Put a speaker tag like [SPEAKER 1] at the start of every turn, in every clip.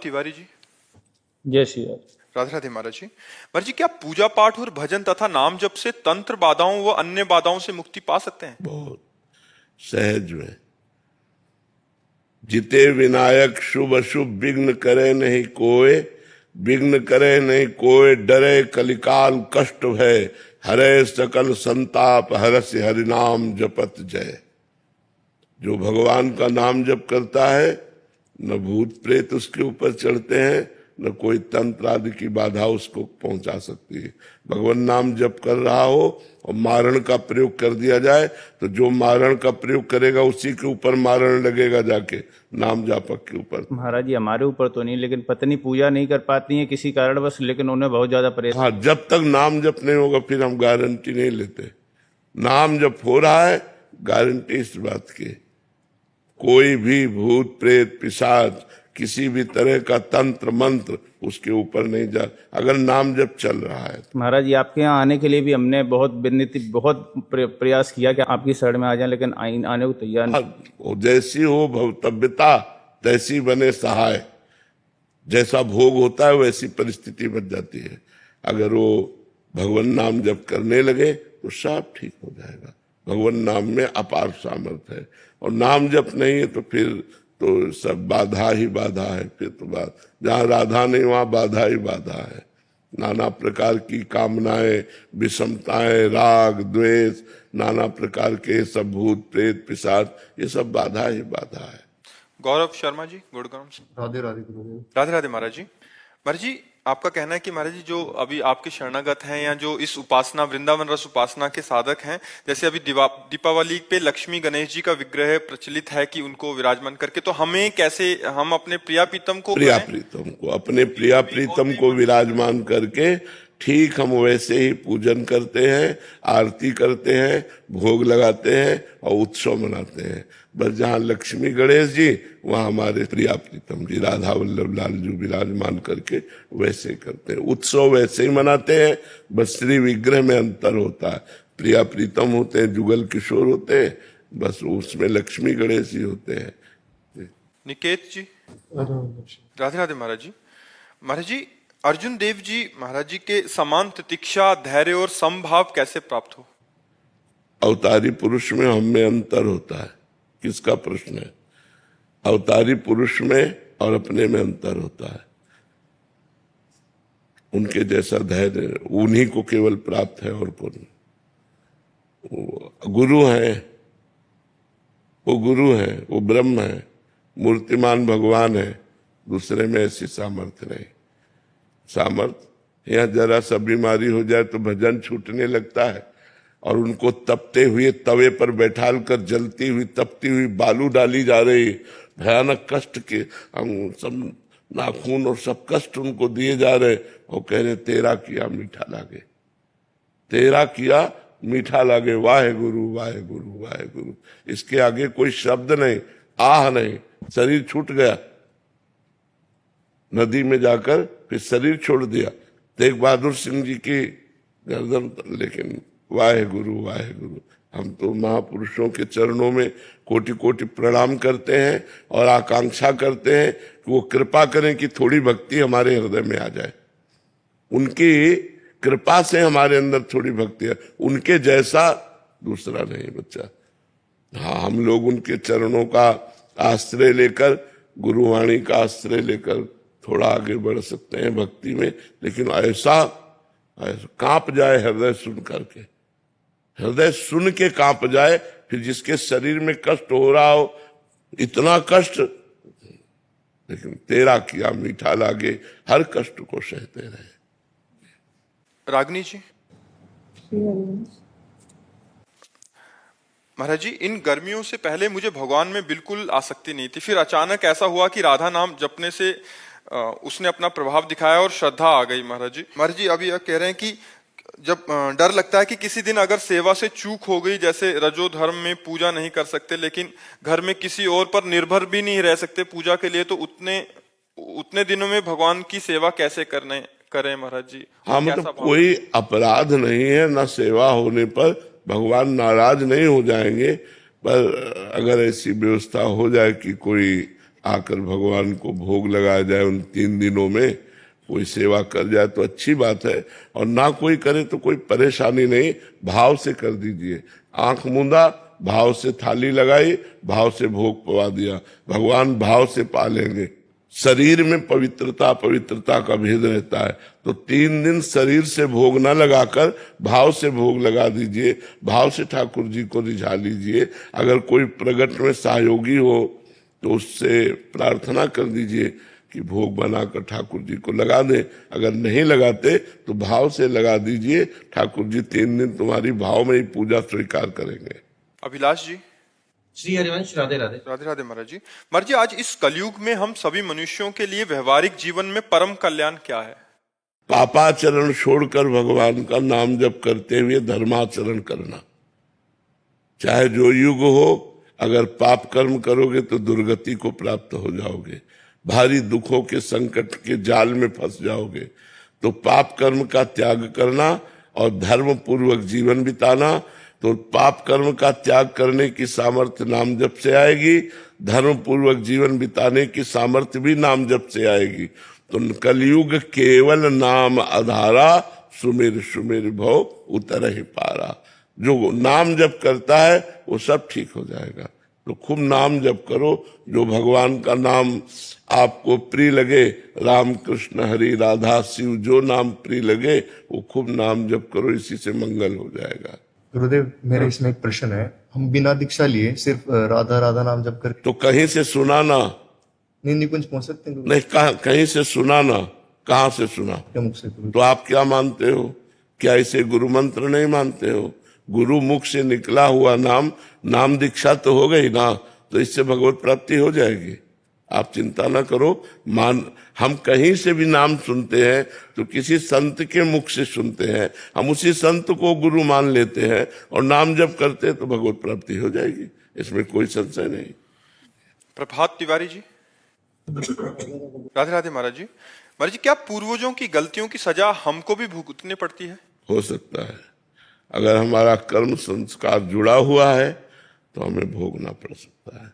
[SPEAKER 1] तिवारी जी।
[SPEAKER 2] जय श्री राम।
[SPEAKER 1] राधे राधे महाराज जी, क्या पूजा पाठ और भजन तथा नाम जप से तंत्र बाधाओं व अन्य बाधाओं से मुक्ति पा सकते हैं?
[SPEAKER 3] बहुत सहज में। जिते विनायक शुभ अशुभ विघ्न करे नहीं कोय, विघ्न करे नहीं कोय, डरे कलिकाल कष्ट भय, हरे सकल संताप हरस्य हरिनाम जपत जय। जो भगवान का नाम जप करता है, न भूत प्रेत उसके ऊपर चढ़ते हैं, न कोई तंत्र आदि की बाधा उसको पहुंचा सकती है। भगवान नाम जप कर रहा हो और मारण का प्रयोग कर दिया जाए तो जो मारण का प्रयोग करेगा उसी के ऊपर मारण लगेगा, जाके नाम जापक के ऊपर।
[SPEAKER 2] महाराज जी, हमारे ऊपर तो नहीं, लेकिन पत्नी पूजा नहीं कर पाती है किसी कारणवश, लेकिन उन्हें बहुत ज्यादा परेशान।
[SPEAKER 3] हाँ, जब तक नाम जप नहीं होगा फिर हम गारंटी नहीं लेते। नाम जप हो रहा है, गारंटी इस बात की, कोई भी भूत प्रेत पिशाच किसी भी तरह का तंत्र मंत्र उसके ऊपर नहीं जा, अगर नाम जप चल रहा है।
[SPEAKER 2] महाराज जी, आपके यहाँ आने के लिए भी हमने बहुत विनती, बहुत प्रयास किया कि आपकी शरण में आ जाएं, लेकिन आने को तैयार नहीं।
[SPEAKER 3] हाँ, जैसी हो भवतव्यता तैसी बने सहाय। जैसा भोग होता है वैसी परिस्थिति बन जाती है। अगर वो भगवान नाम जप करने लगे तो सब ठीक हो जाएगा। भगवान नाम में अपार सामर्थ्य है, और नाम जप नहीं है तो फिर तो सब बाधा ही बाधा है। फिर तो जहाँ राधा नहीं वहां बाधा ही बाधा है। नाना प्रकार की कामनाएं, विषमताएं, राग द्वेष, नाना प्रकार के सब भूत प्रेत पिशाच, ये सब बाधा ही बाधा है।
[SPEAKER 1] गौरव शर्मा जी, गुड़गांव से।
[SPEAKER 4] राधे राधे गुरुदेव।
[SPEAKER 1] राधे राधे महाराज जी, आपका कहना है कि महाराज जी, जो अभी आपके शरणागत हैं या जो इस उपासना वृंदावन रस उपासना के साधक हैं, जैसे अभी दीपावली पे लक्ष्मी गणेश जी का विग्रह प्रचलित है कि उनको विराजमान करके, तो हमें कैसे, हम अपने प्रिया प्रीतम को
[SPEAKER 3] अपने प्रिया प्रीतम को विराजमान करके ठीक हम वैसे ही पूजन करते हैं, आरती करते हैं, भोग लगाते हैं और उत्सव मनाते हैं। बस जहाँ लक्ष्मी गणेश जी, वहाँ हमारे प्रिया प्रीतम जी राधा वल्लभ लाल जी विराजमान करके वैसे ही करते हैं। उत्सव वैसे ही मनाते हैं, बस श्री विग्रह में अंतर होता है। प्रिया प्रीतम होते हैं, जुगल किशोर होते हैं, बस उसमें लक्ष्मी गणेश जी होते हैं।
[SPEAKER 1] निकेत जी, राधे राधे महाराज जी, अर्जुन देव जी महाराज जी के समान तितिक्षा, धैर्य और समभाव कैसे प्राप्त हो?
[SPEAKER 3] अवतारी पुरुष में हम में अंतर होता है, किसका प्रश्न है? अवतारी पुरुष में और अपने में अंतर होता है। उनके जैसा धैर्य उन्हीं को केवल प्राप्त है, और कौन? गुरु है, वो गुरु है, वो ब्रह्म है, मूर्तिमान भगवान है। दूसरे में ऐसी सामर्थ्य नहीं। सामर्थ्य, यहाँ जरा सा बीमारी हो जाए तो भजन छूटने लगता है, और उनको तपते हुए तवे पर बैठाल कर जलती हुई तपती हुई बालू डाली जा रही, भयानक कष्ट के हम सब नाखून और सब कष्ट उनको दिए जा रहे, और कह रहे तेरा किया मीठा लागे, तेरा किया मीठा लागे, वाहे गुरु वाहे गुरु वाहे गुरु। इसके आगे कोई शब्द नहीं, आह नहीं, शरीर छूट गया। नदी में जाकर फिर शरीर छोड़ दिया तेग बहादुर सिंह जी की गर्दन, लेकिन वाहे गुरु वाहे गुरु। हम तो महापुरुषों के चरणों में कोटि कोटि प्रणाम करते हैं और आकांक्षा करते हैं कि वो कृपा करें कि थोड़ी भक्ति हमारे हृदय में आ जाए। उनकी कृपा से हमारे अंदर थोड़ी भक्ति है, उनके जैसा दूसरा नहीं बच्चा। हाँ, हम लोग उनके चरणों का आश्रय लेकर, गुरुवाणी का आश्रय लेकर थोड़ा आगे बढ़ सकते हैं भक्ति में, लेकिन ऐसा कांप जाए हृदय सुन करके, हृदय सुन के कांप जाए, फिर जिसके शरीर में कष्ट हो रहा हो, इतना कष्ट, लेकिन तेरा किया मीठा लागे, हर कष्ट को सहते रहे।
[SPEAKER 1] रागनी जी, महाराज जी, इन गर्मियों से पहले मुझे भगवान में बिल्कुल आसक्ति नहीं थी, फिर अचानक ऐसा हुआ कि राधा नाम जपने से उसने अपना प्रभाव दिखाया और श्रद्धा आ गई। महाराज जी अभी कह रहे हैं कि जब डर लगता है कि किसी दिन अगर सेवा से चूक हो गई, जैसे रजो धर्म में पूजा नहीं कर सकते, लेकिन घर में किसी और पर निर्भर भी नहीं रह सकते पूजा के लिए, तो उतने दिनों में भगवान की सेवा कैसे करें महाराज जी?
[SPEAKER 3] हाँ, मतलब कोई अपराध नहीं है, ना सेवा होने पर भगवान नाराज नहीं हो जाएंगे, पर अगर ऐसी व्यवस्था हो जाए कि कोई आकर भगवान को भोग लगाया जाए उन 3 दिनों में, कोई सेवा कर जाए तो अच्छी बात है, और ना कोई करे तो कोई परेशानी नहीं, भाव से कर दीजिए। आंख मूंदा, भाव से थाली लगाई, भाव से भोग पवा दिया, भगवान भाव से पालेंगे। शरीर में पवित्रता का भेद रहता है, तो 3 दिन शरीर से भोग न लगाकर भाव से भोग लगा दीजिए, भाव से ठाकुर जी को रिझा लीजिए। अगर कोई प्रगट में सहयोगी हो तो उससे प्रार्थना कर दीजिए कि भोग बनाकर ठाकुर जी को लगा दें। अगर नहीं लगाते तो भाव से लगा दीजिए, ठाकुर जी 3 दिन तुम्हारी भाव में ही पूजा स्वीकार करेंगे।
[SPEAKER 1] अभिलाष जी।
[SPEAKER 4] श्री हरिवंश, राधे राधे।
[SPEAKER 1] राधे राधे महाराज जी। महाराज जी, आज इस कलयुग में हम सभी मनुष्यों के लिए व्यवहारिक जीवन में परम कल्याण क्या है?
[SPEAKER 3] पापाचरण छोड़कर भगवान का नाम जप करते हुए धर्माचरण करना। चाहे जो युग हो, अगर पाप कर्म करोगे तो दुर्गति को प्राप्त हो जाओगे, भारी दुखों के संकट के जाल में फंस जाओगे। तो पाप कर्म का त्याग करना और धर्म पूर्वक जीवन बिताना। तो पाप कर्म का त्याग करने की सामर्थ्य नाम जप से आएगी, धर्म पूर्वक जीवन बिताने की सामर्थ्य भी नाम जप से आएगी। तो कलयुग केवल नाम आधारा, सुमिर सुमिर भव उतर ही पारा। जो नाम जप करता है वो सब ठीक हो जाएगा। तो खूब नाम जप करो, जो भगवान का नाम आपको प्रिय लगे, राम कृष्ण हरि राधा शिव, जो नाम प्रिय लगे वो खूब नाम जप करो, इसी से मंगल हो जाएगा।
[SPEAKER 5] गुरुदेव, मेरे इसमें एक प्रश्न है। हम बिना दीक्षा लिए सिर्फ राधा राधा नाम जप कर
[SPEAKER 3] तो कहीं से सुना ना,
[SPEAKER 5] नहीं निकुंज पहुंच सकते हैं?
[SPEAKER 3] नहीं, कहीं से सुना ना, कहाँ से सुना?
[SPEAKER 5] क्या मुख से गुरु?
[SPEAKER 3] तो आप क्या मानते हो? क्या इसे गुरु मंत्र नहीं मानते हो? गुरु मुख से निकला हुआ नाम दीक्षा तो हो गई ना, तो इससे भगवत प्राप्ति हो जाएगी। आप चिंता ना करो। हम कहीं से भी नाम सुनते हैं तो किसी संत के मुख से सुनते हैं, हम उसी संत को गुरु मान लेते हैं और नाम जप करते हैं तो भगवत प्राप्ति हो जाएगी, इसमें कोई संशय नहीं।
[SPEAKER 1] प्रभात तिवारी जी। राधे राधे महाराज जी। महाराज जी, क्या पूर्वजों की गलतियों की सजा हमको भी भुगतनी पड़ती है?
[SPEAKER 3] हो सकता है, अगर हमारा कर्म संस्कार जुड़ा हुआ है तो हमें भोगना पड़ सकता है।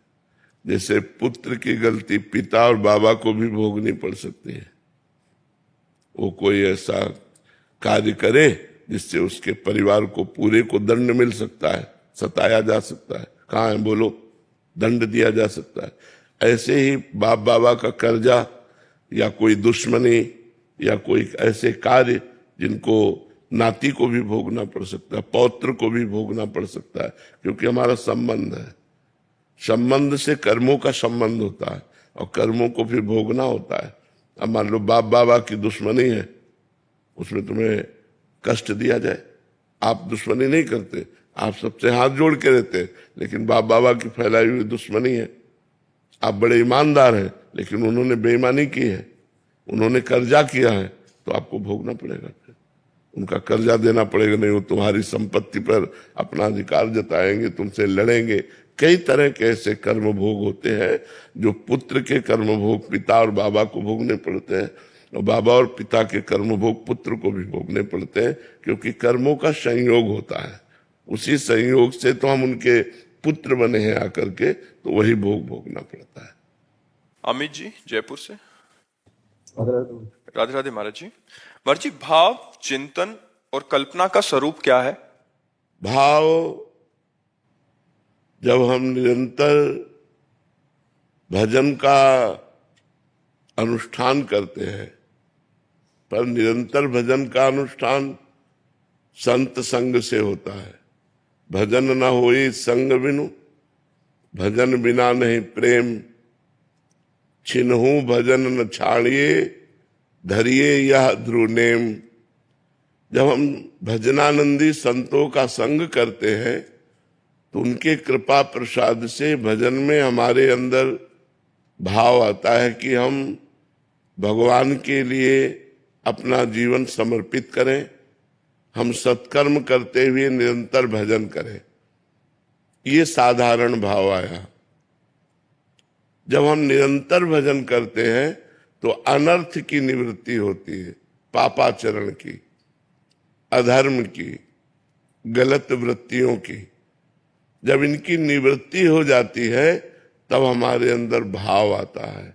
[SPEAKER 3] जैसे पुत्र की गलती पिता और बाबा को भी भोगनी पड़ सकती है। वो कोई ऐसा कार्य करे जिससे उसके परिवार को पूरे को दंड मिल सकता है, सताया जा सकता है। कहाँ है बोलो? दंड दिया जा सकता है। ऐसे ही बाप बाबा का कर्जा या कोई दुश्मनी या कोई ऐसे कार्य जिनको नाती को भी भोगना पड़ सकता है, पौत्र को भी भोगना पड़ सकता है, क्योंकि हमारा संबंध है। संबंध से कर्मों का संबंध होता है और कर्मों को फिर भोगना होता है। अब मान लो बाप बाबा की दुश्मनी है, उसमें तुम्हें कष्ट दिया जाए, आप दुश्मनी नहीं करते, आप सबसे हाथ जोड़ के रहते, लेकिन बाप बाबा की फैलाई हुई दुश्मनी है। आप बड़े ईमानदार हैं लेकिन उन्होंने बेईमानी की है, उन्होंने कर्जा किया है, तो आपको भोगना पड़ेगा। फिर उनका कर्जा देना पड़ेगा, नहीं वो तुम्हारी संपत्ति पर अपना अधिकार जताएंगे, तुमसे लड़ेंगे। कई तरह के ऐसे कर्म भोग होते हैं जो पुत्र के कर्म भोग पिता और बाबा को भोगने पड़ते हैं, और बाबा और पिता के कर्म भोग पुत्र को भी भोगने पड़ते हैं, क्योंकि कर्मों का संयोग होता है। उसी संयोग से तो हम उनके पुत्र बने हैं आकर के, तो वही भोग भोगना पड़ता है।
[SPEAKER 1] अमित जी जयपुर से। राधे राधे महाराज जी। महाराज जी, भाव, चिंतन और कल्पना का स्वरूप क्या है?
[SPEAKER 3] भाव, जब हम निरंतर भजन का अनुष्ठान करते हैं, पर निरंतर भजन का अनुष्ठान संत संग से होता है। भजन न होई संग बिनु, भजन बिना नहीं प्रेम, छिन्हू भजन न छाड़िए, धरिए यह ध्रुव नेम। जब हम भजनानंदी संतों का संग करते हैं तो उनके कृपा प्रसाद से भजन में हमारे अंदर भाव आता है कि हम भगवान के लिए अपना जीवन समर्पित करें, हम सत्कर्म करते हुए निरंतर भजन करें। ये साधारण भाव आया। जब हम निरंतर भजन करते हैं तो अनर्थ की निवृत्ति होती है, पापाचरण की, अधर्म की, गलत वृत्तियों की। जब इनकी निवृत्ति हो जाती है तब हमारे अंदर भाव आता है।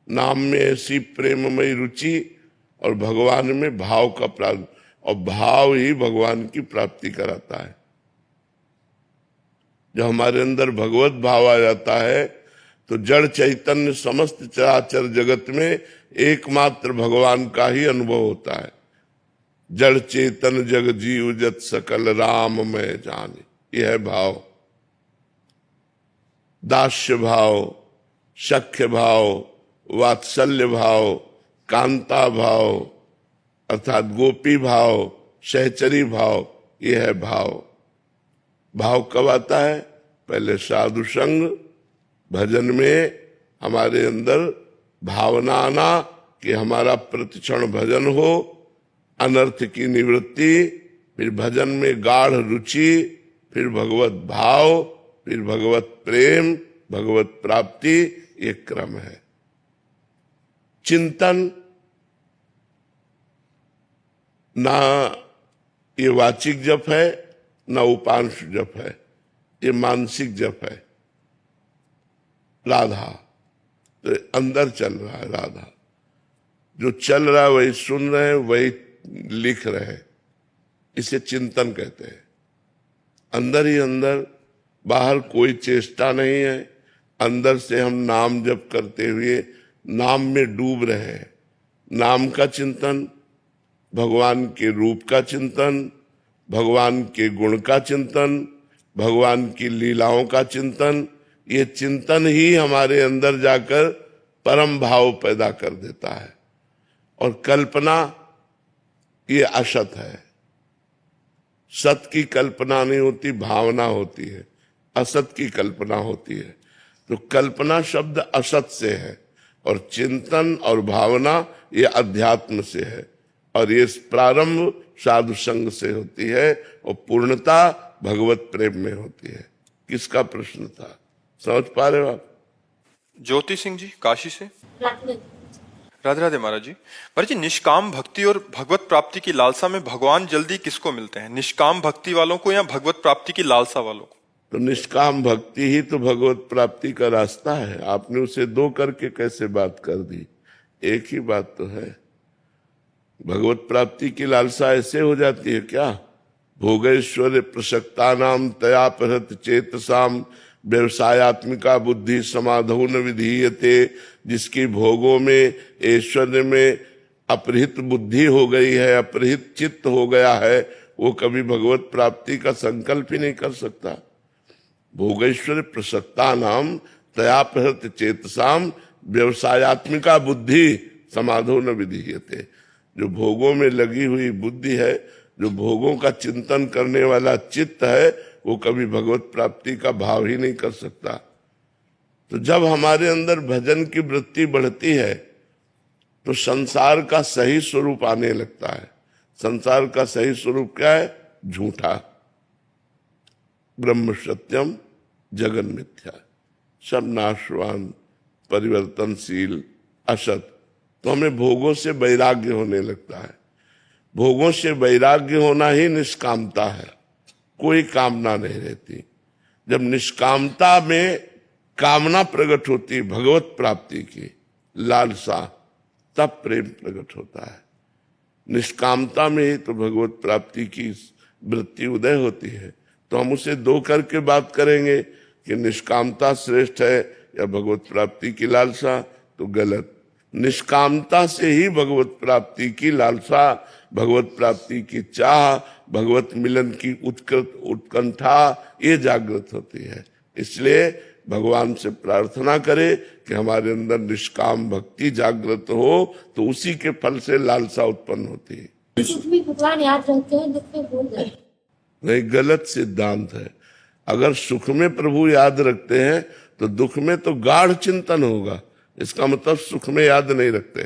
[SPEAKER 3] नाम में ऐसी प्रेममयी रुचि और भगवान में भाव का प्राप्त, और भाव ही भगवान की प्राप्ति कराता है। जब हमारे अंदर भगवत भाव आ जाता है तो जड़ चैतन्य समस्त चराचर जगत में एकमात्र भगवान का ही अनुभव होता है। जड़ चेतन जग जीव जत सकल राम मैं जाने, यह है भाव। दास्य भाव, सख्य भाव, वात्सल्य भाव, कांता भाव अर्थात गोपी भाव, सहचरी भाव, यह है भाव। भाव कब आता है? पहले साधु संग, भजन में हमारे अंदर भावना आना कि हमारा प्रतिक्षण भजन हो, अनर्थ की निवृत्ति, फिर भजन में गाढ़ रुचि, फिर भगवत भाव, फिर भगवत प्रेम, भगवत प्राप्ति, ये क्रम है। चिंतन ना ये वाचिक जप है, ना उपांश जप है, ये मानसिक जप है। राधा तो अंदर चल रहा है, राधा जो चल रहा है वही सुन रहे हैं, वही लिख रहे हैं, इसे चिंतन कहते हैं। अंदर ही अंदर, बाहर कोई चेष्टा नहीं है। अंदर से हम नाम जप करते हुए नाम में डूब रहे हैं। नाम का चिंतन, भगवान के रूप का चिंतन, भगवान के गुण का चिंतन, भगवान की लीलाओं का चिंतन, ये चिंतन ही हमारे अंदर जाकर परम भाव पैदा कर देता है। और कल्पना ये असत है। सत की कल्पना नहीं होती, भावना होती है। असत की कल्पना होती है। तो कल्पना शब्द असत से है और चिंतन और भावना ये अध्यात्म से है। और ये प्रारंभ साधु संग से होती है और पूर्णता भगवत प्रेम में होती है। किसका प्रश्न था, समझ पा रहे हो आप?
[SPEAKER 1] ज्योति सिंह जी काशी से। राधे राधे महाराज जी। महाराज जी, निष्काम भक्ति और भगवत प्राप्ति की लालसा में भगवान जल्दी किसको मिलते हैं? निष्काम भक्ति वालों को या भगवत प्राप्ति की लालसा वालों को?
[SPEAKER 3] तो निष्काम भक्ति ही तो भगवत प्राप्ति का रास्ता है। आपने उसे दो करके कैसे बात कर दी? एक ही बात तो है। भगवत प्राप्ति की लालसा ऐसे हो जाती है क्या? भोगैश्वर्य प्रसक्ता नाम तया प्रहत चेतसाम व्यवसायत्मिका बुद्धि समाधौ न विधीयते। जिसकी भोगों में, ऐश्वर्य में अपरिहित बुद्धि हो गई है, अपरिहित चित्त हो गया है, वो कभी भगवत प्राप्ति का संकल्प ही नहीं कर सकता। भोगैश्वर्य प्रसक्ता नाम तया प्रहत चेतसाम व्यवसायत्मिका बुद्धि समाधौ न विधीयते। जो भोगों में लगी हुई बुद्धि है, जो भोगों का चिंतन करने वाला चित्त है, वो कभी भगवत प्राप्ति का भाव ही नहीं कर सकता। तो जब हमारे अंदर भजन की वृत्ति बढ़ती है तो संसार का सही स्वरूप आने लगता है। संसार का सही स्वरूप क्या है? झूठा। ब्रह्म सत्यम जगन मिथ्या, सब नाशवान, परिवर्तनशील, असत। तो हमें भोगों से वैराग्य होने लगता है। भोगों से वैराग्य होना ही निष्कामता है। कोई कामना नहीं रहती। जब निष्कामता में कामना प्रकट होती भगवत प्राप्ति की लालसा, तब प्रेम प्रकट होता है। निष्कामता में ही तो भगवत प्राप्ति की वृत्ति उदय होती है। तो हम उसे दो करके बात करेंगे कि निष्कामता श्रेष्ठ है या भगवत प्राप्ति की लालसा, तो गलत। निष्कामता से ही भगवत प्राप्ति की लालसा, भगवत प्राप्ति की चाह, भगवत मिलन की उत्कंठा ये जागृत होती है। इसलिए भगवान से प्रार्थना करें कि हमारे अंदर निष्काम भक्ति जागृत हो, तो उसी के फल से लालसा उत्पन्न होती है।
[SPEAKER 6] सुख में भगवान याद रहते हैं, दुख में भूल जाते हैं।
[SPEAKER 3] नहीं, गलत सिद्धांत है। अगर सुख में प्रभु याद रखते हैं तो दुख में तो गाढ़ चिंतन होगा। इसका मतलब सुख में याद नहीं रखते,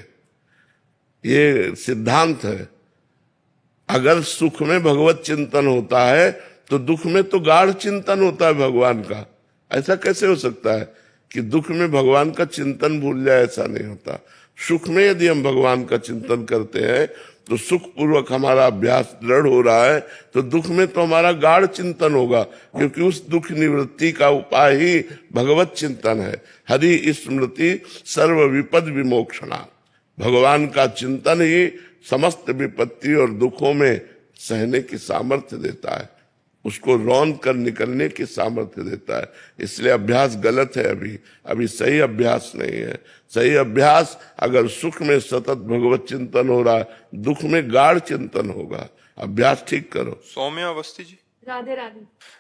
[SPEAKER 3] ये सिद्धांत है। अगर सुख में भगवत चिंतन होता है तो दुख में तो गाढ़ चिंतन होता है भगवान का। ऐसा कैसे हो सकता है कि दुख में भगवान का चिंतन भूल जाए? ऐसा नहीं होता। सुख में यदि हम भगवान का चिंतन करते हैं तो सुख पूर्वक हमारा अभ्यास दृढ़ हो रहा है, तो दुख में तो हमारा गाढ़ चिंतन होगा, क्योंकि उस दुख निवृत्ति का उपाय ही भगवत चिंतन है। हरि स्मृति सर्व विपद विमोक्षणा, भगवान का चिंतन ही समस्त विपत्ति और दुखों में सहने की सामर्थ्य देता है, उसको रौंद कर निकलने की सामर्थ्य देता है। इसलिए अभ्यास गलत है, अभी सही अभ्यास नहीं है। सही अभ्यास अगर सुख में सतत भगवत चिंतन हो रहा है, दुख में गाढ़ चिंतन होगा। अभ्यास ठीक करो।
[SPEAKER 1] सौम्य अवस्थी जी।
[SPEAKER 6] राधे राधे।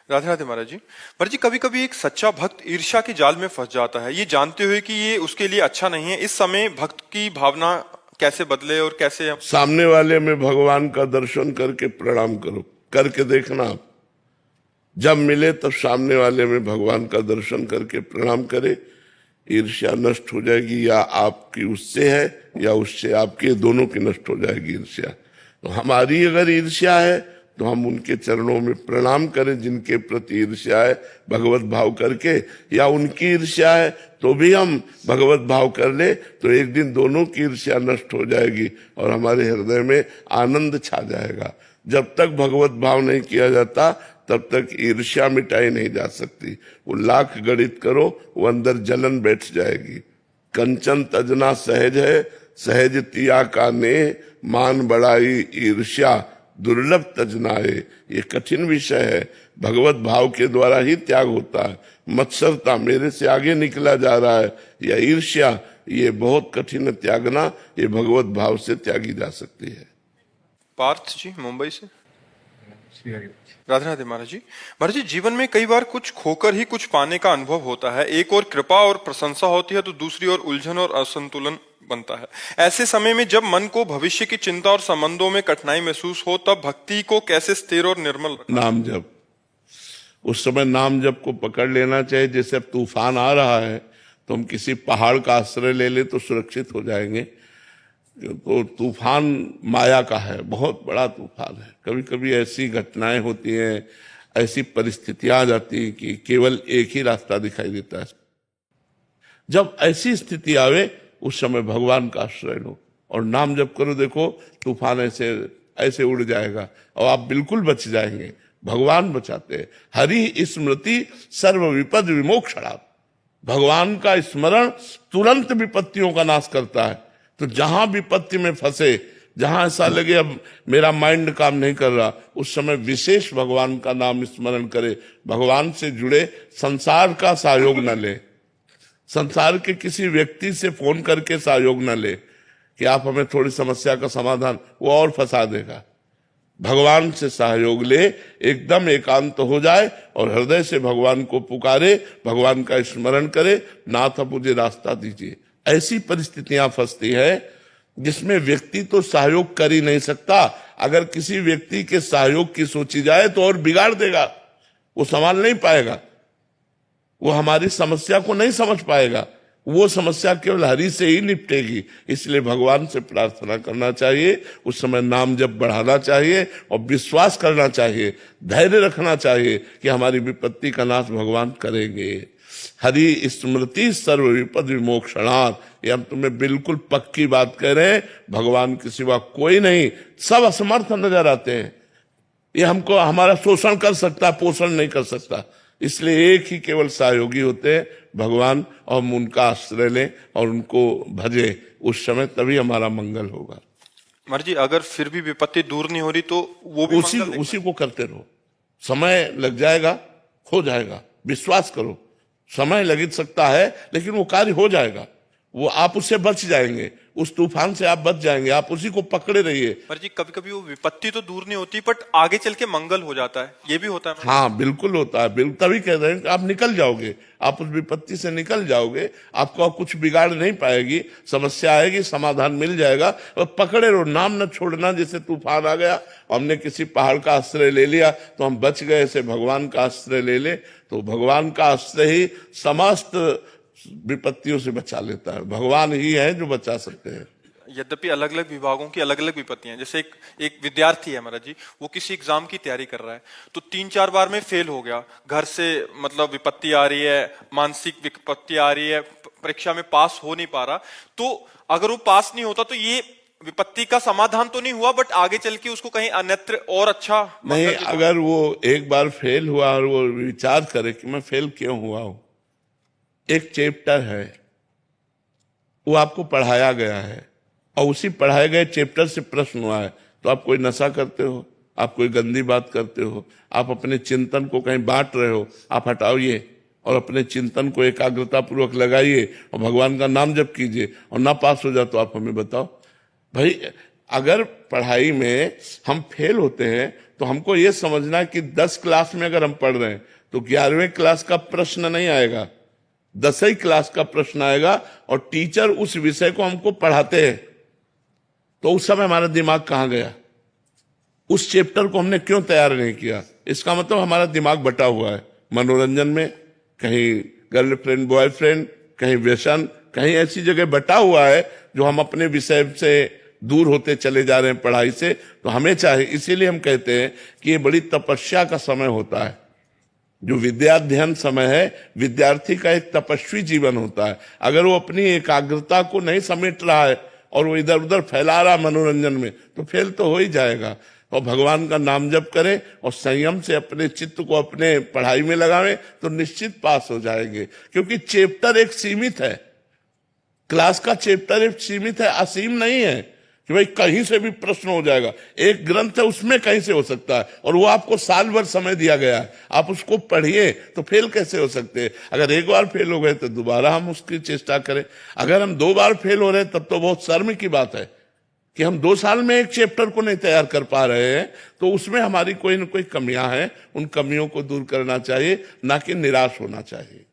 [SPEAKER 1] राधे राधे महाराज जी। महाराज जी, कभी कभी एक सच्चा भक्त ईर्ष्या के जाल में फंस जाता है, ये जानते हुए कि ये उसके लिए अच्छा नहीं है। इस समय भक्त की भावना कैसे बदले और कैसे
[SPEAKER 3] सामने वाले में भगवान का दर्शन करके प्रणाम करो, करके देखना आप। जब मिले तब सामने वाले में भगवान का दर्शन करके प्रणाम करे, ईर्ष्या नष्ट हो जाएगी। या आपकी उससे है या उससे आपकी, दोनों की नष्ट हो जाएगी ईर्ष्या। तो हमारी अगर ईर्ष्या है तो हम उनके चरणों में प्रणाम करें जिनके प्रति ईर्ष्या है, भगवत भाव करके, या उनकी ईर्ष्या है तो भी हम भगवत भाव कर ले, तो एक दिन दोनों की ईर्ष्या नष्ट हो जाएगी और हमारे हृदय में आनंद छा जाएगा। जब तक भगवत भाव नहीं किया जाता तब तक ईर्ष्या मिटाई नहीं जा सकती। वो लाख गणित करो, वो अंदर जलन बैठ जाएगी। कंचन तजना सहज है, सहज तिया का ने, मान बढ़ाई ईर्ष्या दुर्लभ तजनाए। ये कठिन विषय है, भगवत भाव के द्वारा ही त्याग होता है। मत्सरता, मेरे से आगे निकला जा रहा है, या ईर्ष्या, ये बहुत कठिन है त्यागना। ये भगवत भाव से त्यागी जा सकती है।
[SPEAKER 1] पार्थ जी मुंबई से। राधे राधे महाराज जी। महाराज जी, जीवन में कई बार कुछ खोकर ही कुछ पाने का अनुभव होता है। एक और कृपा और प्रशंसा होती है तो दूसरी ओर उलझन और असंतुलन बनता है। ऐसे समय में जब मन को भविष्य की चिंता और संबंधों में कठिनाई महसूस हो, तब भक्ति को कैसे स्थिर और निर्मल रखना?
[SPEAKER 3] नाम जप, उस समय नाम जप को पकड़ लेना चाहिए। जैसे अब तूफान आ रहा है तो हम किसी पहाड़ का आश्रय ले ले तो सुरक्षित हो जाएंगे। तो तूफान माया का है, बहुत बड़ा तूफान है। कभी कभी ऐसी घटनाएं होती हैं, ऐसी परिस्थितियां आ जाती हैं कि केवल एक ही रास्ता दिखाई देता है। जब ऐसी स्थिति आवे उस समय भगवान का आश्रय लो और नाम जप करो। देखो तूफान ऐसे ऐसे उड़ जाएगा और आप बिल्कुल बच जाएंगे। भगवान बचाते हैं। हरि स्मृति सर्व विपद विमोक्षणा, भगवान का स्मरण तुरंत विपत्तियों का नाश करता है। तो जहां विपत्ति में फंसे, जहां ऐसा लगे अब मेरा माइंड काम नहीं कर रहा, उस समय विशेष भगवान का नाम स्मरण करे। भगवान से जुड़े, संसार का सहयोग न ले, संसार के किसी व्यक्ति से फोन करके सहयोग न ले कि आप हमें थोड़ी समस्या का समाधान, वो और फंसा देगा। भगवान से सहयोग ले, एकदम एकांत हो जाए और हृदय से भगवान को पुकारे, भगवान का स्मरण करे, नाथ मुझे रास्ता दीजिए। ऐसी परिस्थितियां फंसती है जिसमें व्यक्ति तो सहयोग कर ही नहीं सकता। अगर किसी व्यक्ति के सहयोग की सोची जाए तो और बिगाड़ देगा, वो संभाल नहीं पाएगा, वो हमारी समस्या को नहीं समझ पाएगा। वो समस्या केवल हरि से ही निपटेगी। इसलिए भगवान से प्रार्थना करना चाहिए, उस समय नाम जप बढ़ाना चाहिए और विश्वास करना चाहिए, धैर्य रखना चाहिए कि हमारी विपत्ति का नाश भगवान करेंगे। हरि स्मृति सर्व विपद विमोक्षणात्, ये हम तुम्हें बिल्कुल पक्की बात कह रहे हैं। भगवान के सिवा कोई नहीं, सब असमर्थ नजर आते हैं। ये हमको हमारा शोषण कर सकता, पोषण नहीं कर सकता। इसलिए एक ही केवल सहयोगी होते हैं, भगवान, और हम उनका आश्रय लें और उनको भजे। उस समय तभी हमारा मंगल होगा।
[SPEAKER 1] महाराज जी, अगर फिर भी विपत्ति दूर नहीं हो रही तो वो भी
[SPEAKER 3] उसी को करते रहो। समय लग जाएगा, हो जाएगा, विश्वास करो। समय लग सकता है लेकिन वो कार्य हो जाएगा। वो आप उससे बच जाएंगे, उस तूफान से आप बच जाएंगे। आप उसी को पकड़े रहिए।
[SPEAKER 1] पर जी, कभी कभी वो विपत्ति तो दूर नहीं होती, बट आगे चल के मंगल हो जाता है, ये भी होता है।
[SPEAKER 3] हाँ बिल्कुल होता है। तभी कह रहे हैं कि आप निकल जाओगे, आप उस विपत्ति से निकल जाओगे, आपको कुछ बिगाड़ नहीं पाएगी। समस्या आएगी, समाधान मिल जाएगा। और पकड़े रहो, नाम न छोड़ना। जैसे तूफान आ गया, हमने किसी पहाड़ का आश्रय ले लिया तो हम बच गए, ऐसे भगवान का आश्रय ले ले तो भगवान का आश्रय ही समस्त विपत्तियों से बचा लेता है। भगवान ही है जो बचा सकते हैं।
[SPEAKER 1] यद्यपि अलग अलग विभागों की अलग अलग विपत्तियां, जैसे एक विद्यार्थी है महाराज जी, वो किसी एग्जाम की तैयारी कर रहा है तो 3-4 बार में फेल हो गया। घर से मतलब विपत्ति आ रही है, मानसिक विपत्ति आ रही है, परीक्षा में पास हो नहीं पा रहा। तो अगर वो पास नहीं होता तो ये विपत्ति का समाधान तो नहीं हुआ, बट आगे चल के उसको कहीं अन्यत्र और अच्छा
[SPEAKER 3] नहीं,
[SPEAKER 1] मंगल जो-
[SPEAKER 3] अगर वो एक बार फेल हुआ और वो विचार करे कि मैं फेल क्यों हुआ हूं, एक चैप्टर है वो आपको पढ़ाया गया है और उसी पढ़ाए गए चैप्टर से प्रश्न हुआ है, तो आप कोई नशा करते हो, आप कोई गंदी बात करते हो, आप अपने चिंतन को कहीं बांट रहे हो, आप हटाइए और अपने चिंतन को एकाग्रता पूर्वक लगाइए और भगवान का नाम जप कीजिए, और ना पास हो जाए तो आप हमें बताओ। भाई अगर पढ़ाई में हम फेल होते हैं तो हमको ये समझना है कि 10 क्लास में अगर हम पढ़ रहे हैं तो 11वें क्लास का प्रश्न नहीं आएगा, 10वीं क्लास का प्रश्न आएगा, और टीचर उस विषय को हमको पढ़ाते हैं तो उस समय हमारा दिमाग कहाँ गया, उस चैप्टर को हमने क्यों तैयार नहीं किया। इसका मतलब हमारा दिमाग बटा हुआ है मनोरंजन में, कहीं गर्लफ्रेंड बॉयफ्रेंड, कहीं व्यसन, कहीं ऐसी जगह बटा हुआ है जो हम अपने विषय से दूर होते चले जा रहे हैं पढ़ाई से। तो हमें चाहिए, इसीलिए हम कहते हैं कि ये बड़ी तपस्या का समय होता है। जो विद्याध्ययन समय है, विद्यार्थी का एक तपस्वी जीवन होता है। अगर वो अपनी एकाग्रता को नहीं समेट रहा है और वो इधर उधर फैला रहा मनोरंजन में, तो फेल तो हो ही जाएगा। और भगवान का नाम जप करें और संयम से अपने चित्त को अपने पढ़ाई में लगावें तो निश्चित पास हो जाएंगे। क्योंकि चैप्टर एक सीमित है, क्लास का चैप्टर एक सीमित है, असीम नहीं है कि भाई कहीं से भी प्रश्न हो जाएगा। एक ग्रंथ है, उसमें कहीं से हो सकता है, और वो आपको साल भर समय दिया गया है, आप उसको पढ़िए, तो फेल कैसे हो सकते हैं। अगर एक बार फेल हो गए तो दोबारा हम उसकी चेष्टा करें। अगर हम 2 बार फेल हो रहे हैं तब तो बहुत शर्म की बात है कि हम 2 साल में एक चैप्टर को नहीं तैयार कर पा रहे हैं, तो उसमें हमारी कोई न कोई कमियां हैं। उन कमियों को दूर करना चाहिए, ना कि निराश होना चाहिए।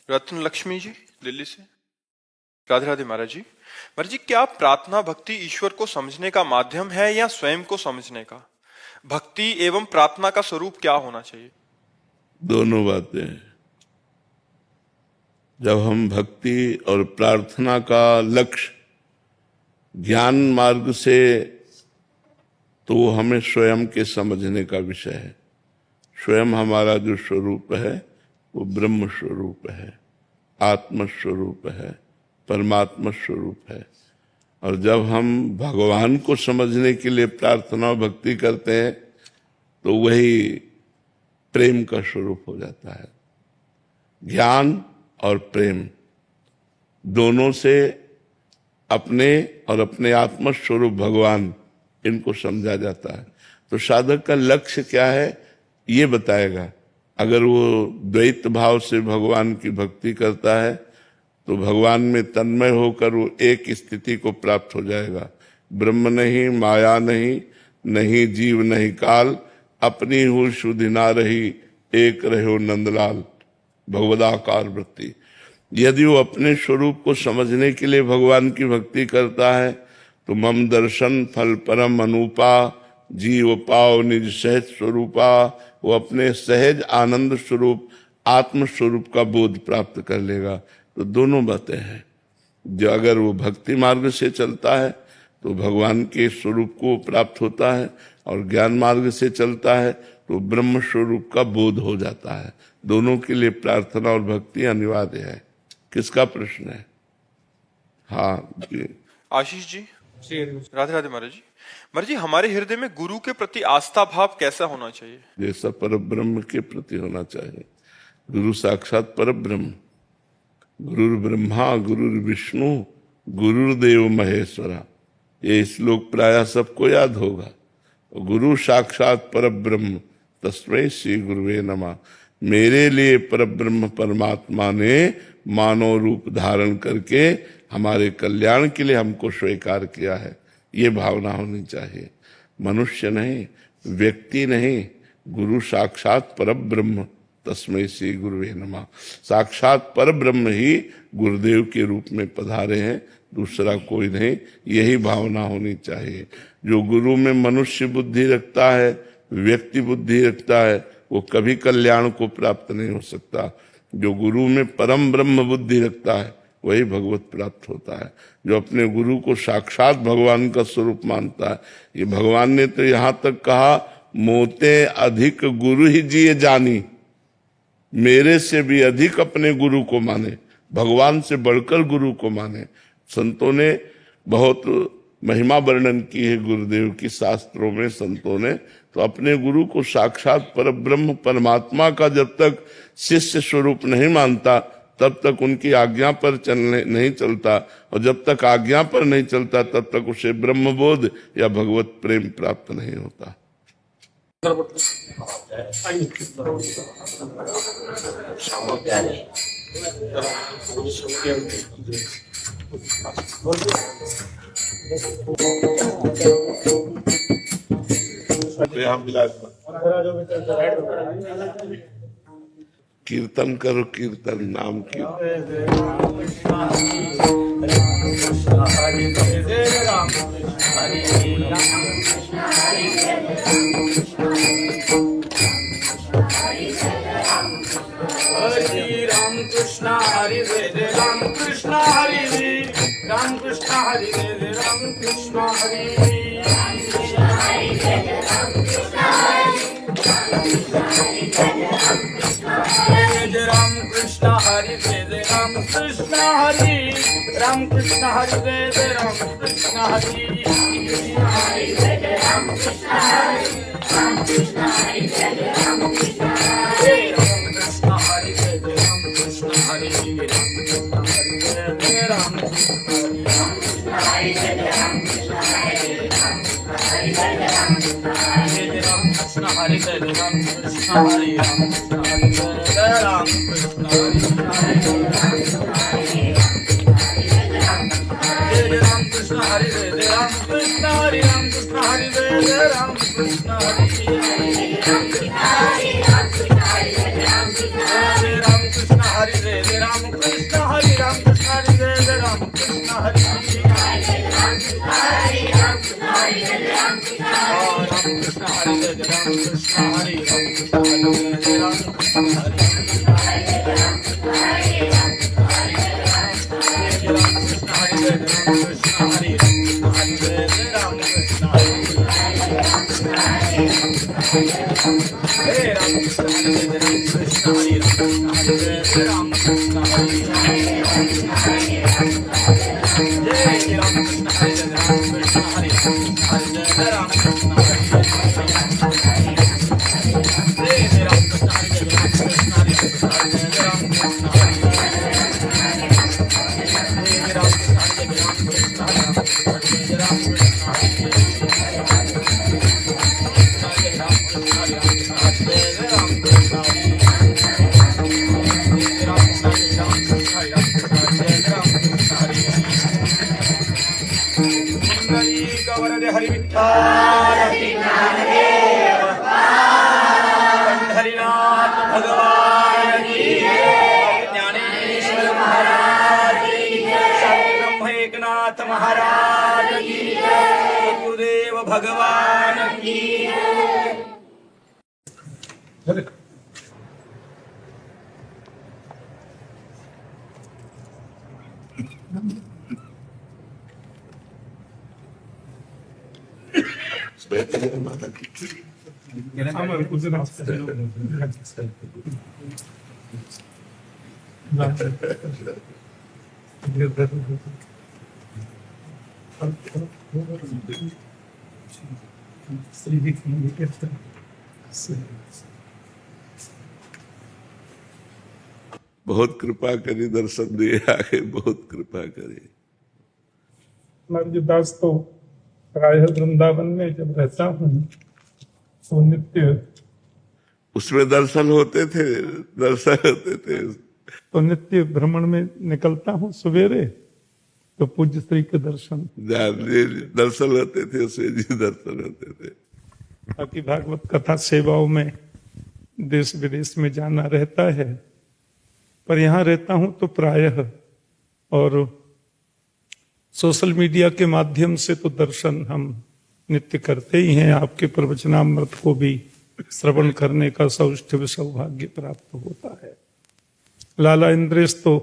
[SPEAKER 1] रत्न लक्ष्मी जी दिल्ली से। राधे राधे महाराज जी। महाराज जी, क्या प्रार्थना भक्ति ईश्वर को समझने का माध्यम है या स्वयं को समझने का? भक्ति एवं प्रार्थना का स्वरूप क्या होना चाहिए?
[SPEAKER 3] दोनों बातें हैं। जब हम भक्ति और प्रार्थना का लक्ष्य ज्ञान मार्ग से, तो वो हमें स्वयं के समझने का विषय है। स्वयं हमारा जो स्वरूप है वो ब्रह्म स्वरूप है, आत्म स्वरूप है, परमात्मा स्वरूप है। और जब हम भगवान को समझने के लिए प्रार्थना और भक्ति करते हैं तो वही प्रेम का स्वरूप हो जाता है। ज्ञान और प्रेम दोनों से अपने और अपने आत्म स्वरूप भगवान, इनको समझा जाता है। तो साधक का लक्ष्य क्या है ये बताएगा। अगर वो द्वैत भाव से भगवान की भक्ति करता है तो भगवान में तन्मय होकर वो एक स्थिति को प्राप्त हो जाएगा। ब्रह्म नहीं, माया नहीं, नहीं जीव नहीं काल, अपनी हूँ शुद्धि ना रही, एक रहो नंदलाल, भगवदाकार वृत्ति। यदि वो अपने स्वरूप को समझने के लिए भगवान की भक्ति करता है तो मम दर्शन फल परम अनूपा, जीव पाओ निज सहज स्वरूपा, वो अपने सहज आनंद स्वरूप आत्म स्वरूप का बोध प्राप्त कर लेगा। तो दोनों बातें हैं। जो अगर वो भक्ति मार्ग से चलता है तो भगवान के स्वरूप को प्राप्त होता है, और ज्ञान मार्ग से चलता है तो ब्रह्म स्वरूप का बोध हो जाता है। दोनों के लिए प्रार्थना और भक्ति अनिवार्य है। किसका प्रश्न है? हाँ जी।
[SPEAKER 1] आशीष जी। राधे राधे महाराज जी। महाराज जी, हमारे हृदय में गुरु के प्रति आस्था भाव कैसा होना चाहिए?
[SPEAKER 3] जैसा पर ब्रह्म के प्रति होना चाहिए। गुरु साक्षात पर ब्रह्म, गुरुर ब्रह्मा गुरुर विष्णु गुरुर्देव महेश्वरा, ये श्लोक प्रायः सबको याद होगा। गुरु साक्षात पर ब्रह्म तस्मै श्री गुरुवे नमः। मेरे लिए पर ब्रह्म परमात्मा ने मानव रूप धारण करके हमारे कल्याण के लिए हमको स्वीकार किया है। ये भावना होनी चाहिए। मनुष्य नहीं, व्यक्ति नहीं, गुरु साक्षात पर ब्रह्म तस्मै श्री गुरुवे नमः। साक्षात पर ब्रह्म ही गुरुदेव के रूप में पधारे हैं, दूसरा कोई नहीं। यही भावना होनी चाहिए। जो गुरु में मनुष्य बुद्धि रखता है, व्यक्ति बुद्धि रखता है, वो कभी कल्याण को प्राप्त नहीं हो सकता। जो गुरु में परम ब्रह्म बुद्धि रखता है वही भगवत प्राप्त होता है। जो अपने गुरु को साक्षात भगवान का स्वरूप मानता है, ये भगवान ने तो यहाँ तक कहा, मोते अधिक गुरु ही जिए जानी, मेरे से भी अधिक अपने गुरु को माने, भगवान से बढ़कर गुरु को माने। संतों ने बहुत महिमा वर्णन की है गुरुदेव की शास्त्रों में संतों ने, तो अपने गुरु को साक्षात परब्रह्म परमात्मा का जब तक शिष्य स्वरूप नहीं मानता तब तक उनकी आज्ञा पर चलने नहीं चलता, और जब तक आज्ञा पर नहीं चलता तब तक उसे ब्रह्मबोध या भगवत प्रेम प्राप्त नहीं होता। कीर्तन करो, कीर्तन नाम
[SPEAKER 7] हरे राम कृष्ण हरे राम कृष्ण हरे राम कृष्ण हरे राम कृष्ण हरे राम कृष्ण हरे राम कृष्ण हरे राम कृष्ण हरे राम कृष्ण हरे राम कृष्ण हरे राम कृष्ण हरे राम कृष्ण हरे राम कृष्ण हरे राम कृष्ण हरे
[SPEAKER 3] बहुत कृपा करी, दर्शन दिए आगे, बहुत कृपा करी।
[SPEAKER 8] नरदास तो प्राय वृंदावन में जब रहता हूँ तो नित्य
[SPEAKER 3] उसमें दर्शन होते थे, दर्शन होते थे।
[SPEAKER 8] तो नित्य भ्रमण में निकलता हूँ सवेरे, तो पूज्य श्री के दर्शन
[SPEAKER 3] दर्शन होते थे, उसमें जी दर्शन होते थे।
[SPEAKER 8] बाकी भागवत कथा सेवाओं में देश विदेश में जाना रहता है, पर यहाँ रहता हूँ तो प्रायः, और सोशल मीडिया के माध्यम से तो दर्शन हम नित्य करते ही हैं। आपके प्रवचनामृत को भी श्रवण करने का सौष्ठव सौभाग्य प्राप्त होता है। लाला इंद्रेश तो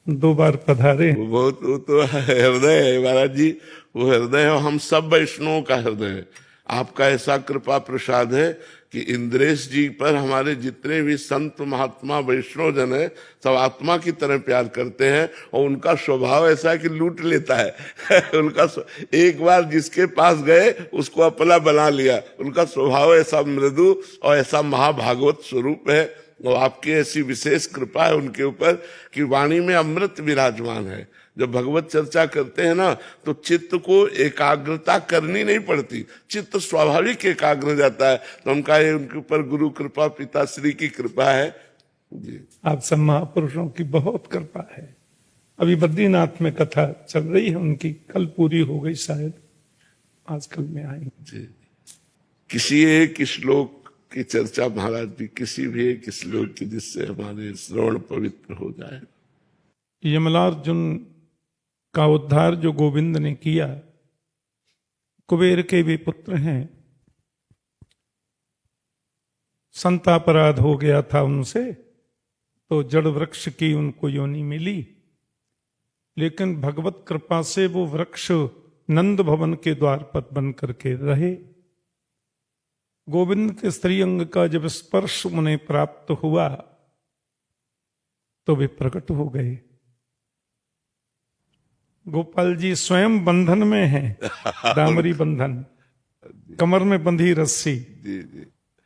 [SPEAKER 8] 2 बार पधारे।
[SPEAKER 3] वो तो हृदय है महाराज जी, वो हृदय है, हम सब वैष्णवों का हृदय है। आपका ऐसा कृपा प्रसाद है कि इंद्रेश जी पर हमारे जितने भी संत महात्मा वैष्णव जन है सब आत्मा की तरह प्यार करते हैं, और उनका स्वभाव ऐसा है कि लूट लेता है उनका एक बार जिसके पास गए उसको अपना बना लिया। उनका स्वभाव ऐसा मृदु और ऐसा महाभागवत स्वरूप है, और आपकी ऐसी विशेष कृपा है उनके ऊपर कि वाणी में अमृत विराजमान है। जब भगवत चर्चा करते हैं ना तो चित्त को एकाग्रता करनी नहीं पड़ती, चित्त स्वाभाविक एकाग्र हो जाता है। तो उनका ये उनके ऊपर गुरु कृपा, पिताश्री की कृपा है जी।
[SPEAKER 8] आप सब महापुरुषों की बहुत कृपा है। अभी बद्रीनाथ में कथा चल रही है उनकी, कल पूरी हो गई शायद, आजकल में आएंगे
[SPEAKER 3] जी। किसी एक श्लोक की चर्चा महाराज जी, किसी भी एक श्लोक की जिससे हमारे श्रवण पवित्र हो जाए।
[SPEAKER 8] यमलार्जुन का उद्धार जो गोविंद ने किया, कुबेर के भी पुत्र हैं, संतापराध हो गया था उनसे, तो जड़ वृक्ष की उनको योनि मिली, लेकिन भगवत कृपा से वो वृक्ष नंद भवन के द्वार पर बन करके रहे। गोविंद के श्रीअंग का जब स्पर्श उन्हें प्राप्त हुआ तो वे प्रकट हो गए। गोपाल जी स्वयं बंधन में हैं, डामरी बंधन, कमर में बंधी रस्सी,
[SPEAKER 3] जी जी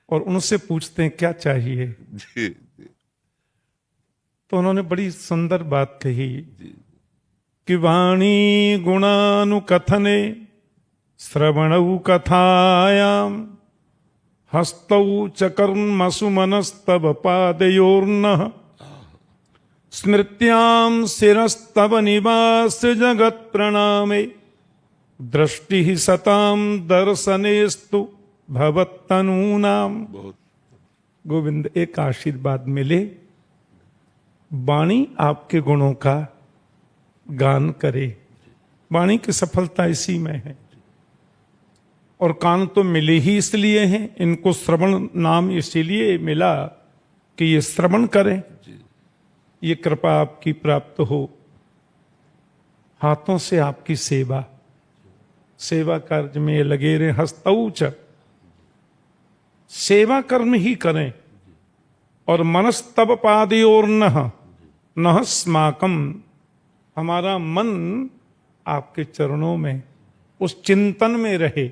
[SPEAKER 8] और उनसे पूछते हैं क्या चाहिए,
[SPEAKER 3] जी जी
[SPEAKER 8] तो उन्होंने बड़ी सुंदर बात कही कि वाणी गुणानुकथने श्रवणौ कथायाम हस्तौ च कर्मसु मनस्तव पादयोर्नः स्मृत्यां शिरस्तव निवास जगत प्रणामे दृष्टि ही सताम दर्शनेस्तु भवत्तनूनाम।
[SPEAKER 3] बहुत
[SPEAKER 8] गोविंद एक आशीर्वाद मिले, वाणी आपके गुणों का गान करे। वाणी की सफलता इसी में है, और कान तो मिले ही इसलिए हैं, इनको श्रवण नाम इसीलिए मिला कि ये श्रवण करें, ये कृपा आपकी प्राप्त हो। हाथों से आपकी सेवा, सेवा कार्य में लगे रहे, हस्तौ च, सेवा कर्म ही करें, और मनस्तव पादयोर नः स्माकम, हमारा मन आपके चरणों में उस चिंतन में रहे।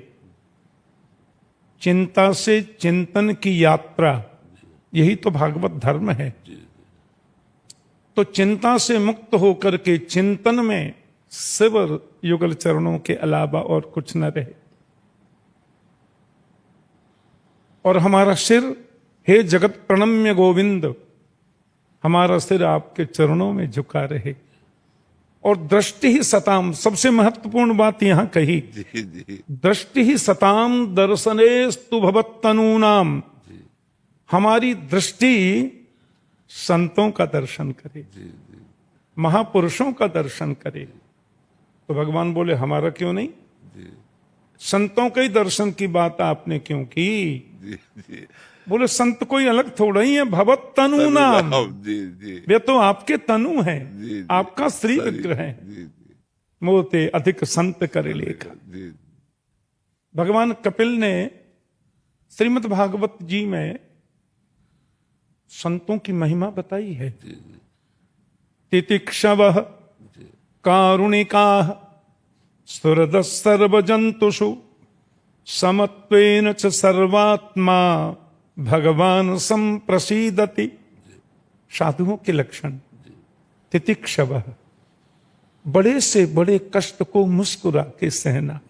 [SPEAKER 8] चिंता से चिंतन की यात्रा, यही तो भागवत धर्म है। तो चिंता से मुक्त होकर के चिंतन में शिव युगल चरणों के अलावा और कुछ न रहे। और हमारा सिर, हे जगत प्रणम्य गोविंद, हमारा सिर आपके चरणों में झुका रहे। और दृष्टि ही सताम, सबसे महत्वपूर्ण बात यहां कही,
[SPEAKER 3] जी जी
[SPEAKER 8] दृष्टि ही सताम दर्शनेस्तु भवत्तनूनाम, हमारी दृष्टि संतों का दर्शन करे, महापुरुषों का दर्शन करे। तो भगवान बोले हमारा क्यों नहीं, संतों के ही दर्शन की बात आपने क्यों की।
[SPEAKER 3] जी जी
[SPEAKER 8] बोले संत कोई अलग थोड़ा ही है, भवत्तनूनाम,
[SPEAKER 3] जी जी
[SPEAKER 8] वे तो आपके तनु हैं,
[SPEAKER 3] जी, जी,
[SPEAKER 8] आपका श्री विग्रह है।
[SPEAKER 3] जी जी
[SPEAKER 8] मोते अधिक संत करे लेखा।
[SPEAKER 3] जी
[SPEAKER 8] भगवान कपिल ने श्रीमद् भागवत जी में संतों की महिमा बताई है। तितिक्षवः कारुणिकाः सुहृदः सर्वजन्तुषु समत्वेन च सर्वात्मा भगवान संप्रसीदति। साधुओं के लक्षण, तितिक्षवः, बड़े से बड़े कष्ट को मुस्कुरा के सहना।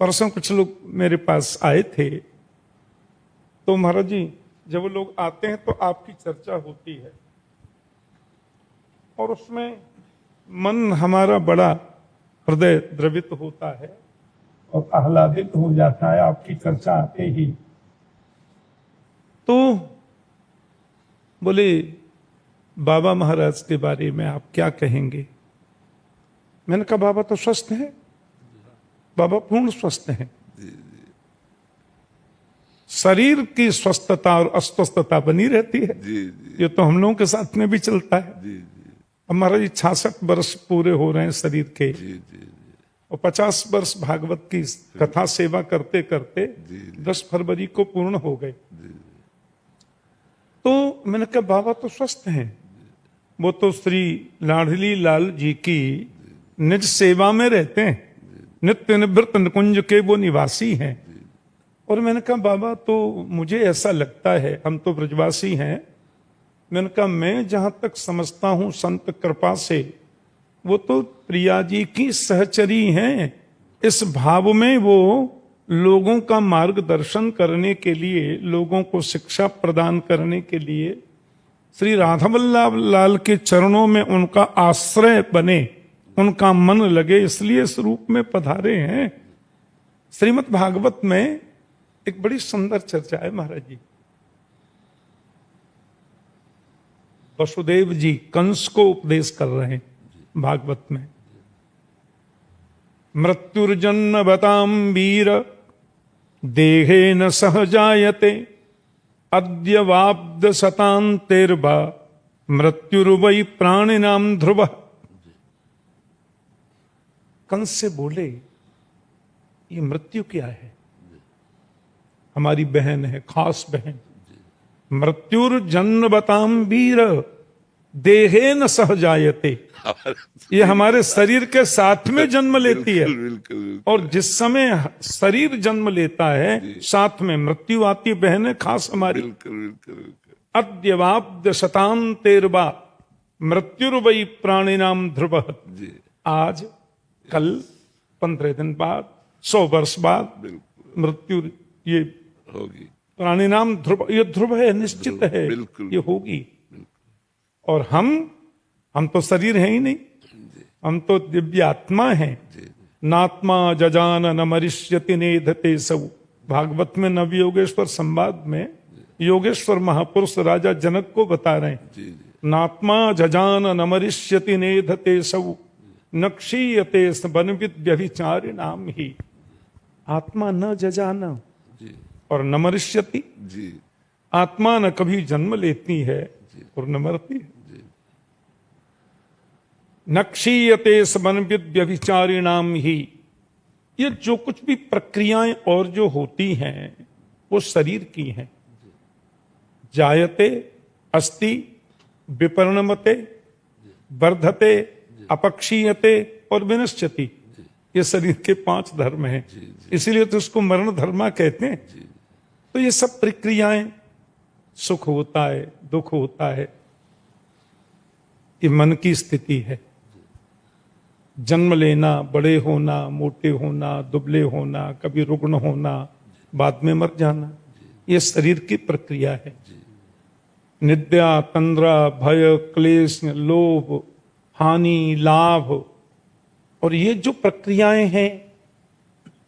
[SPEAKER 8] परसों कुछ लोग मेरे पास आए थे, तो महाराज जी जब लोग आते हैं तो आपकी चर्चा होती है, और उसमें मन हमारा बड़ा हृदय द्रवित होता है और आह्लादित हो जाता है आपकी चर्चा आते ही। तो बोले बाबा महाराज के बारे में आप क्या कहेंगे। मैंने कहा बाबा तो स्वस्थ हैं, बाबा पूर्ण स्वस्थ हैं। शरीर की स्वस्थता और अस्वस्थता बनी रहती है,
[SPEAKER 3] जी जी
[SPEAKER 8] ये तो हम लोगों के साथ में भी चलता है।
[SPEAKER 3] जी
[SPEAKER 8] हमारा 66 वर्ष पूरे हो रहे हैं शरीर के,
[SPEAKER 3] जी जी
[SPEAKER 8] और 50 वर्ष भागवत की कथा सेवा करते करते 10 फरवरी को पूर्ण हो गए। तो मैंने कहा बाबा तो स्वस्थ हैं, वो तो श्री लाडली लाल जी की निज सेवा में रहते हैं, नित्य निवृत्त निकुंज के वो निवासी हैं। और मैंने कहा बाबा तो मुझे ऐसा लगता है, हम तो ब्रजवासी हैं, मैंने कहा मैं जहां तक समझता हूं संत कृपा से वो तो प्रिया जी की सहचरी हैं। इस भाव में वो लोगों का मार्गदर्शन करने के लिए, लोगों को शिक्षा प्रदान करने के लिए श्री राधावल्लभ लाल के चरणों में उनका आश्रय बने, उनका मन लगे, इसलिए इस रूप में पधारे हैं। श्रीमद् भागवत में एक बड़ी सुंदर चर्चा है महाराज जी। वसुदेव जी कंस को उपदेश कर रहे हैं भागवत में। मृत्युर्जन्म बताम वीर देहे न सहजायते अद्य वाब्द शतान्तेर्वा मृत्युर्वै प्राणिनाम ध्रुव। कंस से बोले ये मृत्यु क्या है? हमारी बहन है, खास बहन। मृत्युर्जन्म बताम वीर देहे न सहजायते, ये हमारे शरीर के साथ में जन्म लेती है। और जिस समय शरीर जन्म लेता है साथ में मृत्यु आती, बहन है खास हमारी। अद्यवाब्द शतान्तेर्वा मृत्युर्वै प्राणिनाम ध्रुव। आज कल 15 दिन बाद 100 वर्ष बाद मृत्यु ये
[SPEAKER 3] होगी।
[SPEAKER 8] प्राणिनाम ध्रुव, ये ध्रुव है, निश्चित है, ये होगी। और हम तो शरीर है ही नहीं, हम तो दिव्य आत्मा हैं। नात्मा जजान न मरिष्यति नेधते सब। भागवत में नव योगेश्वर संवाद में योगेश्वर महापुरुष राजा जनक को बता रहे हैं, नात्मा जजान न मरिष्यति नेधते सब नक्षीयते वनविद व्यभिचारिणाम ही। आत्मा न जजान और न मरिष्यति, आत्मा न कभी जन्म लेती है और न मरती है। नक्षीयते वनविद व्यभिचारिणाम ही। ये जो कुछ भी प्रक्रियाएं और जो होती हैं वो शरीर की हैं। जायते अस्ति विपर्णमते वर्धते अपक्षीयते और विनश्यति, ये शरीर के 5 धर्म हैं, इसीलिए तो उसको मरण धर्मा कहते हैं। तो ये सब प्रक्रियाएं, सुख होता है, दुख होता है, ये मन की स्थिति है। जन्म लेना, बड़े होना, मोटे होना, दुबले होना, कभी रुग्ण होना, बाद में मर जाना, ये शरीर की प्रक्रिया है। निद्रा, तंद्रा, भय, क्लेश, लोभ, हानि, लाभ, और ये जो प्रक्रियाएं हैं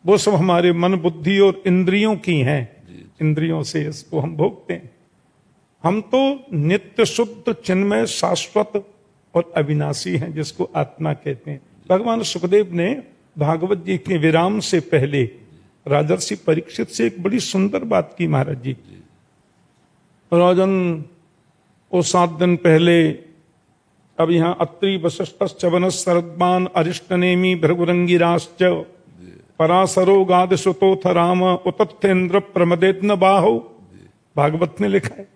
[SPEAKER 8] वो सब हमारे मन, बुद्धि और इंद्रियों की हैं। इंद्रियों से इसको हम भोगते हैं। हम तो नित्य शुद्ध चिन्मय शाश्वत और अविनाशी हैं, जिसको आत्मा कहते हैं। भगवान सुखदेव ने भागवत जी के विराम से पहले राजर्षि परीक्षित से एक बड़ी सुंदर बात की महाराज जी। राजन, वो 7 दिन पहले अब यहाँ अत्रि वशिष्ठ च्यवन शरद्मान अरिष्टनेमी भृगुरंगिराश्च पराशरो गादसुतोथ राम उतथेन्द्र प्रमदेत्न बाहो, भागवत ने लिखा है।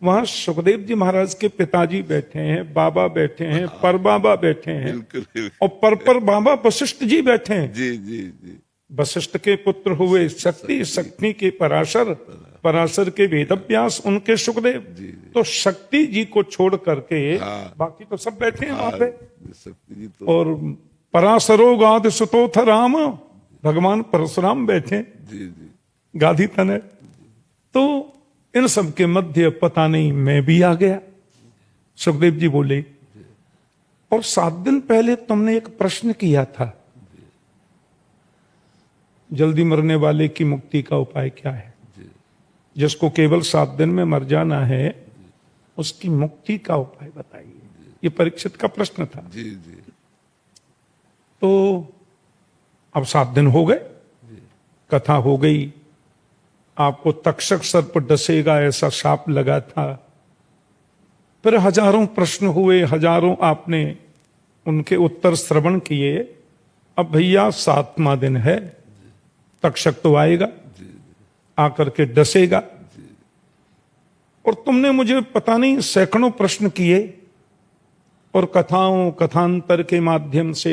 [SPEAKER 8] वहां सुखदेव जी महाराज के पिताजी बैठे हैं, बाबा बैठे हैं, पर बाबा बैठे हैं, और पर बाबा वशिष्ठ जी बैठे हैं।
[SPEAKER 3] जी जी जी।
[SPEAKER 8] वशिष्ठ के पुत्र हुए शक्ति, शक्ति के पराशर, पराशर के वेदव्यास, उनके सुखदेव। तो शक्ति जी को छोड़ करके बाकी तो सब बैठे हैं वहां पे।
[SPEAKER 3] शक्ति जी तो
[SPEAKER 8] और पराशरो गाद सुतोथ राम, भगवान परशुराम बैठे
[SPEAKER 3] जी जी।
[SPEAKER 8] गाधी तने। तो इन सब के मध्य पता नहीं मैं भी आ गया। सुखदेव जी बोले, और 7 दिन पहले तुमने एक प्रश्न किया था, जल्दी मरने वाले की मुक्ति का उपाय क्या है? जिसको केवल 7 दिन में मर जाना है उसकी मुक्ति का उपाय बताइए, ये परीक्षित का प्रश्न था।
[SPEAKER 3] जी जी।
[SPEAKER 8] तो अब 7 दिन हो गए, कथा हो गई, आपको तक्षक सर्प डसेगा ऐसा शाप लगा था। फिर हजारों प्रश्न हुए, हजारों आपने उनके उत्तर श्रवण किए। अब भैया 7वां दिन है, तक्षक तो आएगा, आकर के डसेगा, और तुमने मुझे पता नहीं सैकड़ों प्रश्न किए और कथाओं कथांतर के माध्यम से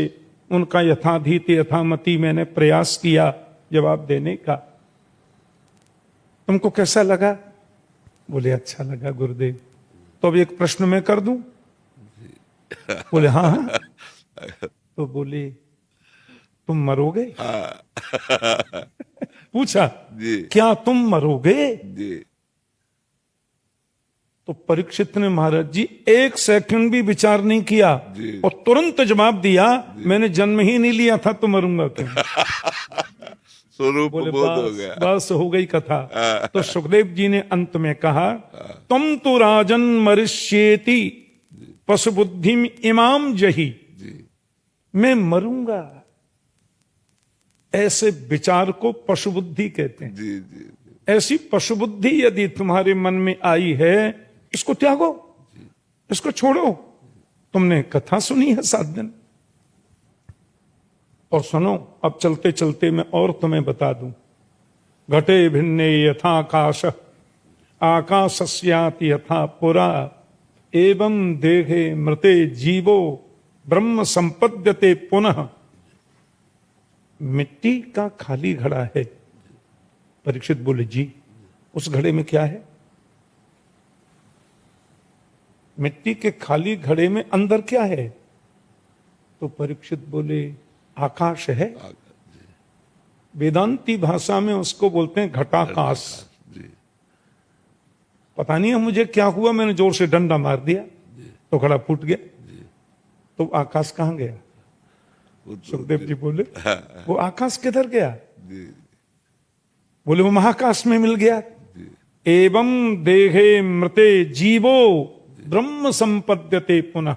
[SPEAKER 8] उनका यथाधीत यथामति मैंने प्रयास किया जवाब देने का। तुमको कैसा लगा? बोले अच्छा लगा गुरुदेव। तो अब एक प्रश्न मैं कर दूं? बोले हाँ हाँ। तो बोले तुम मरोगे? पूछा
[SPEAKER 3] जी।
[SPEAKER 8] क्या तुम मरोगे?
[SPEAKER 3] जी।
[SPEAKER 8] तो परीक्षित ने महाराज जी 1 सेकंड भी विचार नहीं किया
[SPEAKER 3] जी।
[SPEAKER 8] और तुरंत जवाब दिया, मैंने जन्म ही नहीं लिया था तो मरूंगा क्यों?
[SPEAKER 3] स्वरूप
[SPEAKER 8] बोले
[SPEAKER 3] बोध हो
[SPEAKER 8] बस
[SPEAKER 3] गया।
[SPEAKER 8] बस हो गई कथा। तो सुखदेव जी ने अंत में कहा, तुम तो राजन मरिष्येति पशु बुद्धि इमाम जही, मैं मरूंगा, ऐसे विचार को पशु बुद्धि कहते हैं।
[SPEAKER 3] जी जी।
[SPEAKER 8] ऐसी पशु बुद्धि यदि तुम्हारे मन में आई है, इसको त्यागो, इसको छोड़ो। तुमने कथा सुनी है 7 दिन, और सुनो अब चलते चलते मैं और तुम्हें बता दूं। घटे भिन्ने यथाकाश आकाशस्याति यथा पुरा, एवं देहे मृते जीवो ब्रह्म संपद्यते पुनः। मिट्टी का खाली घड़ा है। परीक्षित बोले जी, उस घड़े में क्या है? मिट्टी के खाली घड़े में अंदर क्या है? तो परीक्षित बोले आकाश है। वेदांती भाषा में उसको बोलते हैं घटाकाश। पता नहीं है मुझे क्या हुआ, मैंने जोर से डंडा मार दिया तो घड़ा फूट गया। तो आकाश कहां गया? सुखदेव जी बोले वो आकाश किधर गया? बोले वो महाकाश में मिल गया। एवं देहे मृते जीवो ब्रह्म संपद्यते पुनः।